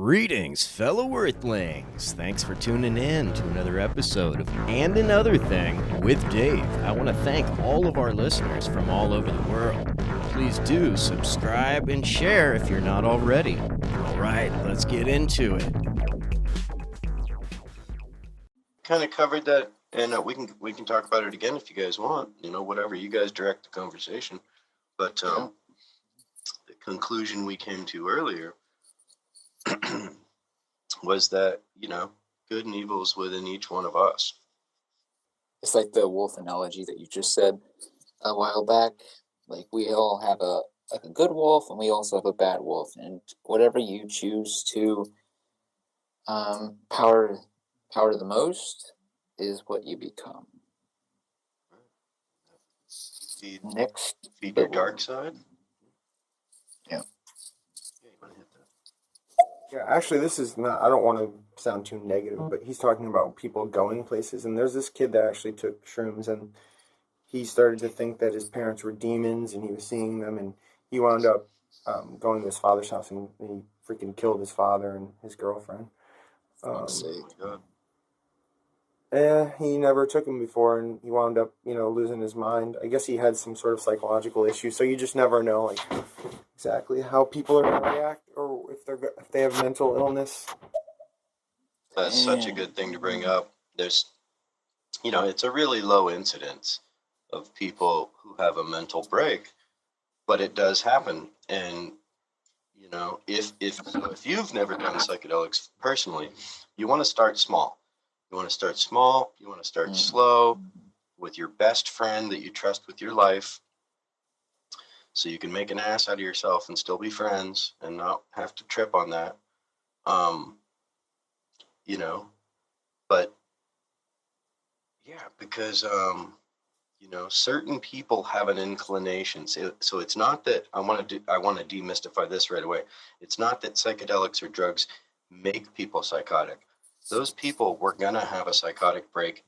Greetings, fellow Earthlings. Thanks for tuning in to another episode of And Another Thing with Dave. I want to thank all of our listeners from all over the world. Please do subscribe and share if you're not already. All right, let's get into it. Kind of covered that, and we can talk about it again if you guys want. Whatever you guys direct the conversation. But the conclusion we came to earlier was that, good and evil is within each one of us. It's like the wolf analogy that you just said a while back. Like, we all have a good wolf and we also have a bad wolf. And whatever you choose to power the most is what you become. Feed your dark side. Yeah. Yeah, actually, this is not, I don't want to sound too negative, but he's talking about people going places. And there's this kid that actually took shrooms, and he started to think that his parents were demons, and he was seeing them, and he wound up going to his father's house, and he freaking killed his father and his girlfriend. He never took him before, and he wound up, losing his mind. I guess he had some sort of psychological issue, so you just never know, like, exactly how people are going to react, or if they have mental illness. That's such a good thing to bring up. There's, it's a really low incidence of people who have a mental break, but it does happen. And, if you've never done psychedelics personally, you want to start small. You want to start small. You want to start slow with your best friend that you trust with your life, so you can make an ass out of yourself and still be friends and not have to trip on that. But yeah, because, certain people have an inclination. So it's not that I want to demystify this right away. It's not that psychedelics or drugs make people psychotic. Those people were going to have a psychotic break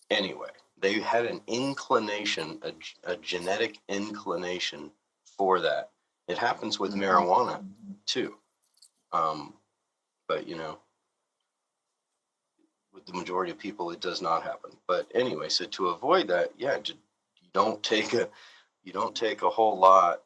anyway. They had an inclination, a genetic inclination for that. It happens with marijuana too. But, with the majority of people, it does not happen. But anyway, so to avoid that, you don't take a whole lot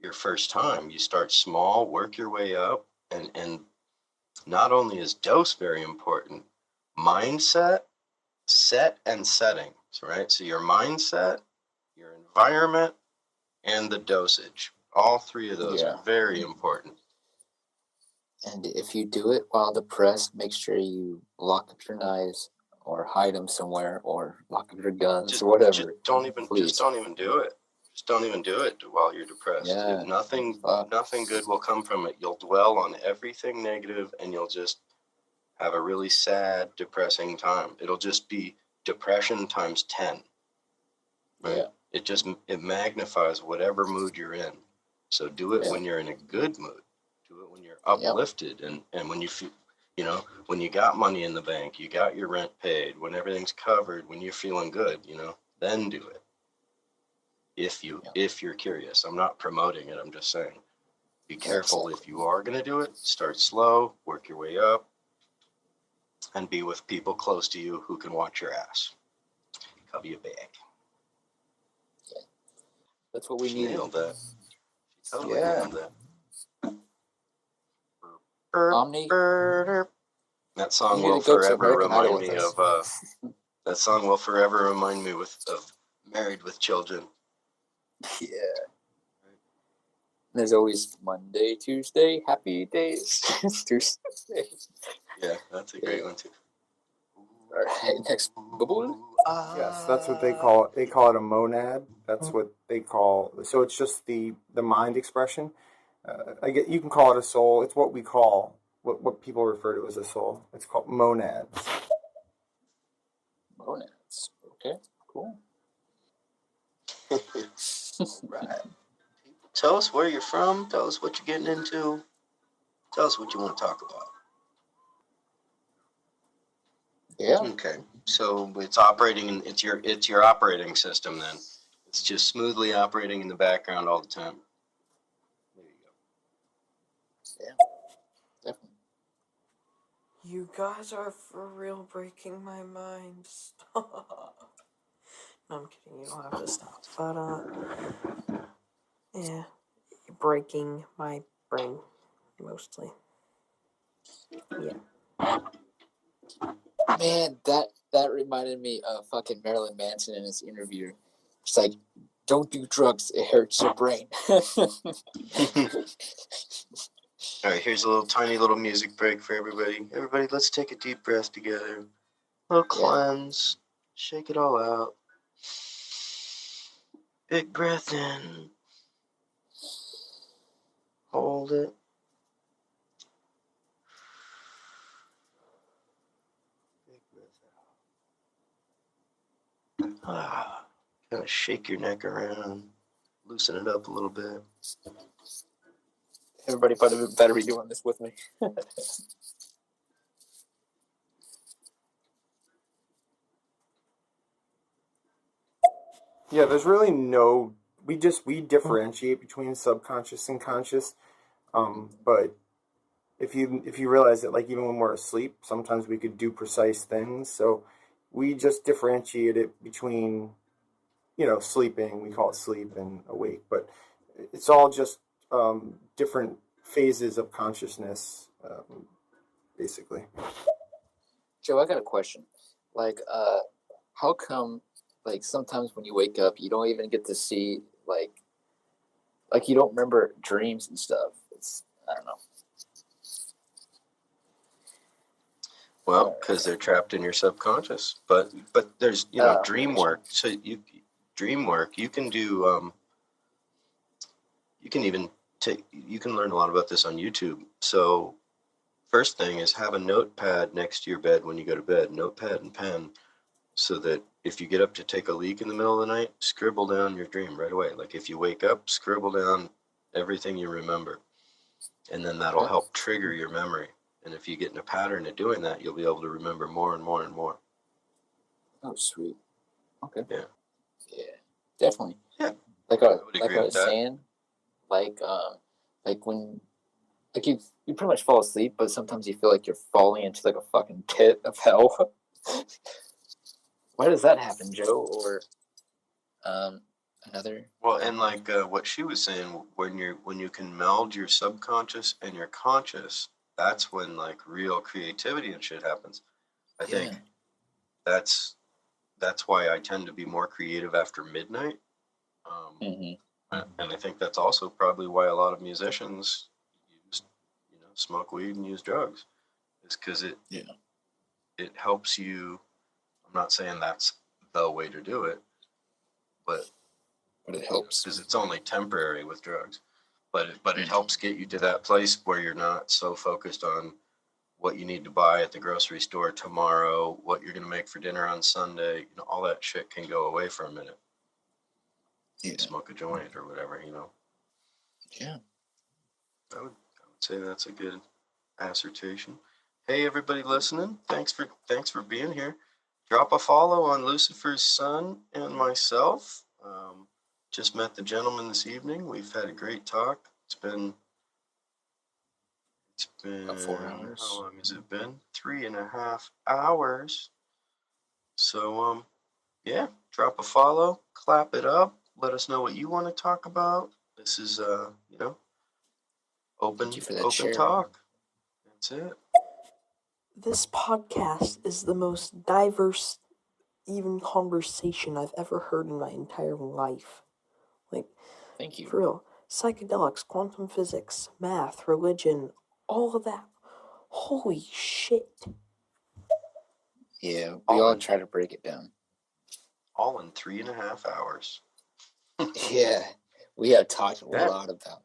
your first time. You start small, work your way up, and not only is dose very important, mindset, set, and setting. Right? So your mindset, your environment, and the dosage. All three of those are very important. And if you do it while depressed, make sure you lock up your knives or hide them somewhere, or lock up your guns or whatever. Just don't even do it. Just don't even do it while you're depressed. Yeah. Nothing good will come from it. You'll dwell on everything negative, and you'll just have a really sad, depressing time. It'll just be depression times 10. Right? Yeah. It magnifies whatever mood you're in. So do it when you're in a good mood. Do it when you're uplifted, and when you feel, when you got money in the bank, you got your rent paid, when everything's covered, when you're feeling good, then do it. If you're curious. I'm not promoting it. I'm just saying, be careful. If you are going to do it, start slow, work your way up, and be with people close to you who can watch your ass. Cover your bag. Yeah. That's what we need. Nailed that. Totally nailed that. Omni. That song will forever remind me of. That song will forever remind me of Married with Children. Yeah. There's always Monday, Tuesday, happy days. Tuesday. Yeah, that's a great one too. All right, next bubble. Yes, that's what they call it. They call it a monad. That's what they call. So it's just the mind expression. You can call it a soul. It's what we call what people refer to as a soul. It's called monads. Monads. Okay. Cool. Right. Tell us where you're from. Tell us what you're getting into. Tell us what you want to talk about. Yeah. Okay. So it's operating. It's your operating system then. It's just smoothly operating in the background all the time. There you go. Yeah. Definitely. You guys are for real breaking my mind. Stop. No, I'm kidding. You don't have to stop. But, yeah. You're breaking my brain, mostly. Yeah. Man, that reminded me of fucking Marilyn Manson in his interview. It's like, don't do drugs, it hurts your brain. All right, here's a little tiny little music break for everybody. Everybody, let's take a deep breath together. A little cleanse. Shake it all out. Big breath in. Hold it. Big breath out. Kind of shake your neck around. Loosen it up a little bit. Everybody better be doing this with me. Yeah, there's really no. We differentiate between subconscious and conscious. But if you realize that, like, even when we're asleep, sometimes we could do precise things. So we just differentiate it between, sleeping. We call it sleep and awake, but it's all just different phases of consciousness, basically. Joe, I got a question. Like, how come, like, sometimes when you wake up, you don't even get to see, like you don't remember dreams and stuff? It's, I don't know. Well, because they're trapped in your subconscious. But there's dream work. So dream work. You can do. You can even You can learn a lot about this on YouTube. So first thing is have a notepad next to your bed when you go to bed. Notepad and pen, so that if you get up to take a leak in the middle of the night, scribble down your dream right away. Like if you wake up, scribble down everything you remember, and then that'll help trigger your memory. And if you get in a pattern of doing that, you'll be able to remember more and more and more. Oh, sweet. Okay. Yeah. Yeah, definitely. Yeah. Like I was saying, like when, like you pretty much fall asleep, but sometimes you feel like you're falling into like a fucking pit of hell. Why does that happen, Joe? Or another? Well, and like what she was saying, when you can meld your subconscious and your conscious, that's when like real creativity and shit happens. I think that's why I tend to be more creative after midnight. And I think that's also probably why a lot of musicians use, smoke weed and use drugs, is because it helps you. I'm not saying that's the way to do it, but it helps because it's only temporary with drugs. But it helps get you to that place where you're not so focused on what you need to buy at the grocery store tomorrow, what you're going to make for dinner on Sunday. All that shit can go away for a minute. Smoke a joint or whatever, Yeah. I would say that's a good assertion. Hey, everybody listening, thanks for being here. Drop a follow on Lucifer's son and myself. Just met the gentleman this evening. We've had a great talk. It's been about 4 hours. How long has it been? 3.5 hours. So yeah, drop a follow, clap it up, let us know what you want to talk about. This is open talk. That's it. This podcast is the most diverse, even conversation I've ever heard in my entire life. Like, thank you. For real. Psychedelics, quantum physics, math, religion, all of that. Holy shit. Yeah, we all try to break it down. All in 3.5 hours. Yeah, we have talked a lot about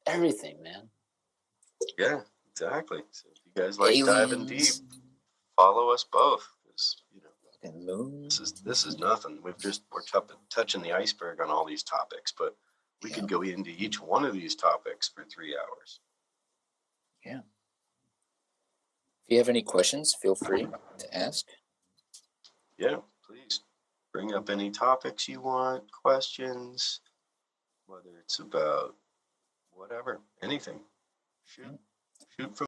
everything, man. Yeah, exactly. So if you guys like diving deep, follow us both. This is nothing. We're touching the iceberg on all these topics, but we could go into each one of these topics for 3 hours. Yeah. If you have any questions, feel free to ask. Yeah, please bring up any topics you want, questions, whether it's about whatever, anything. Shoot from